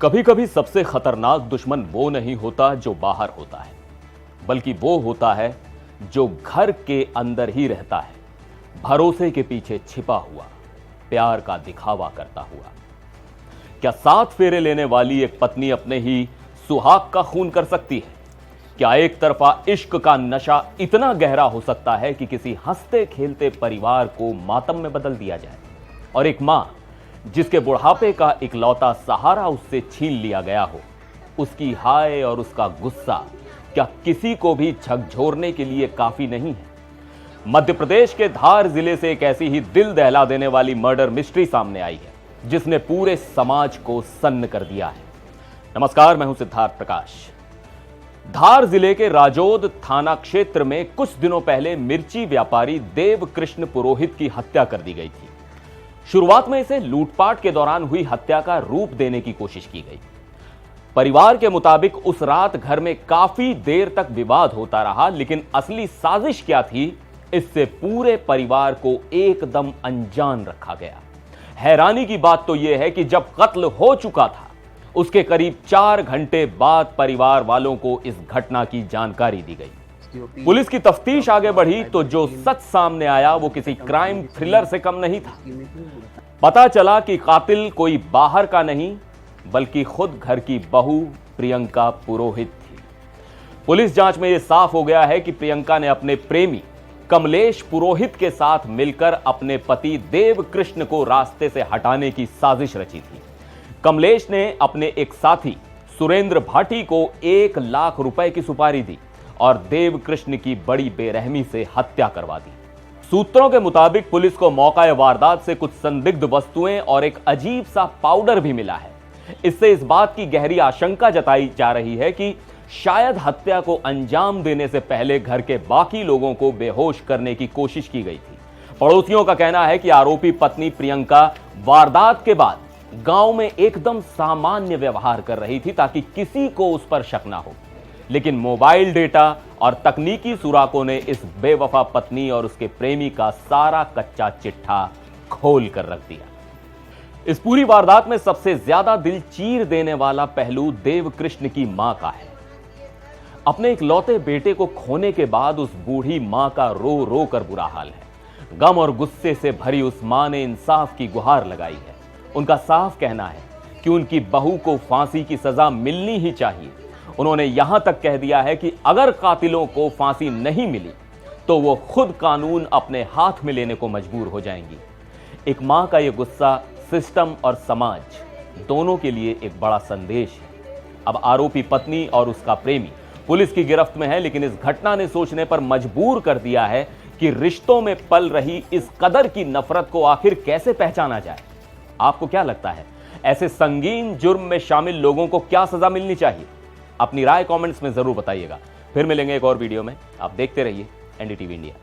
कभी कभी सबसे खतरनाक दुश्मन वो नहीं होता जो बाहर होता है, बल्कि वो होता है जो घर के अंदर ही रहता है, भरोसे के पीछे छिपा हुआ, प्यार का दिखावा करता हुआ। क्या 7 फेरे लेने वाली एक पत्नी अपने ही सुहाग का खून कर सकती है? क्या एक तरफा इश्क का नशा इतना गहरा हो सकता है कि किसी हंसते खेलते परिवार को मातम में बदल दिया जाए? और एक मां जिसके बुढ़ापे का इकलौता सहारा उससे छीन लिया गया हो, उसकी हाय और उसका गुस्सा क्या किसी को भी झकझोरने के लिए काफी नहीं है? मध्य प्रदेश के धार जिले से एक ऐसी ही दिल दहला देने वाली मर्डर मिस्ट्री सामने आई है जिसने पूरे समाज को सन्न कर दिया है। नमस्कार, मैं हूं सिद्धार्थ प्रकाश। धार जिले के राजोद थाना क्षेत्र में कुछ दिनों पहले मिर्ची व्यापारी देव कृष्ण पुरोहित की हत्या कर दी गई थी। शुरुआत में इसे लूटपाट के दौरान हुई हत्या का रूप देने की कोशिश की गई। परिवार के मुताबिक उस रात घर में काफी देर तक विवाद होता रहा, लेकिन असली साजिश क्या थी, इससे पूरे परिवार को एकदम अनजान रखा गया। हैरानी की बात तो यह है कि जब कत्ल हो चुका था, उसके करीब 4 घंटे बाद परिवार वालों को इस घटना की जानकारी दी गई। पुलिस की तफ्तीश आगे बढ़ी तो जो सच सामने आया वो किसी क्राइम थ्रिलर से कम नहीं था। पता चला कि कातिल कोई बाहर का नहीं, बल्कि खुद घर की बहू प्रियंका पुरोहित थी। पुलिस जांच में यह साफ हो गया है कि प्रियंका ने अपने प्रेमी कमलेश पुरोहित के साथ मिलकर अपने पति देव कृष्ण को रास्ते से हटाने की साजिश रची थी। कमलेश ने अपने एक साथी सुरेंद्र भाटी को 1 लाख रुपए की सुपारी दी और देव कृष्ण की बड़ी बेरहमी से हत्या करवा दी। सूत्रों के मुताबिक पुलिस को मौका वारदात से कुछ संदिग्ध वस्तुएं और एक अजीब सा पाउडर भी मिला है। इससे इस बात की गहरी आशंका जताई जा रही है कि शायद हत्या को अंजाम देने से पहले घर के बाकी लोगों को बेहोश करने की कोशिश की गई थी। पड़ोसियों का कहना है कि आरोपी पत्नी प्रियंका वारदात के बाद गांव में एकदम सामान्य व्यवहार कर रही थी ताकि किसी को उस पर शक ना हो, लेकिन मोबाइल डेटा और तकनीकी सुरागों ने इस बेवफा पत्नी और उसके प्रेमी का सारा कच्चा चिट्ठा खोल कर रख दिया। इस पूरी वारदात में सबसे ज्यादा दिल चीर देने वाला पहलू देव कृष्ण की मां का है। अपने इकलौते बेटे को खोने के बाद उस बूढ़ी मां का रो रो कर बुरा हाल है। गम और गुस्से से भरी उस मां ने इंसाफ की गुहार लगाई है। उनका साफ कहना है कि उनकी बहू को फांसी की सजा मिलनी ही चाहिए। उन्होंने यहां तक कह दिया है कि अगर कातिलों को फांसी नहीं मिली तो वो खुद कानून अपने हाथ में लेने को मजबूर हो जाएंगी। एक मां का यह गुस्सा सिस्टम और समाज दोनों के लिए एक बड़ा संदेश है। अब आरोपी पत्नी और उसका प्रेमी पुलिस की गिरफ्त में है, लेकिन इस घटना ने सोचने पर मजबूर कर दिया है कि रिश्तों में पल रही इस कदर की नफरत को आखिर कैसे पहचाना जाए। आपको क्या लगता है, ऐसे संगीन जुर्म में शामिल लोगों को क्या सजा मिलनी चाहिए? अपनी राय कमेंट्स में जरूर बताइएगा। फिर मिलेंगे एक और वीडियो में। आप देखते रहिए एनडीटीवी इंडिया।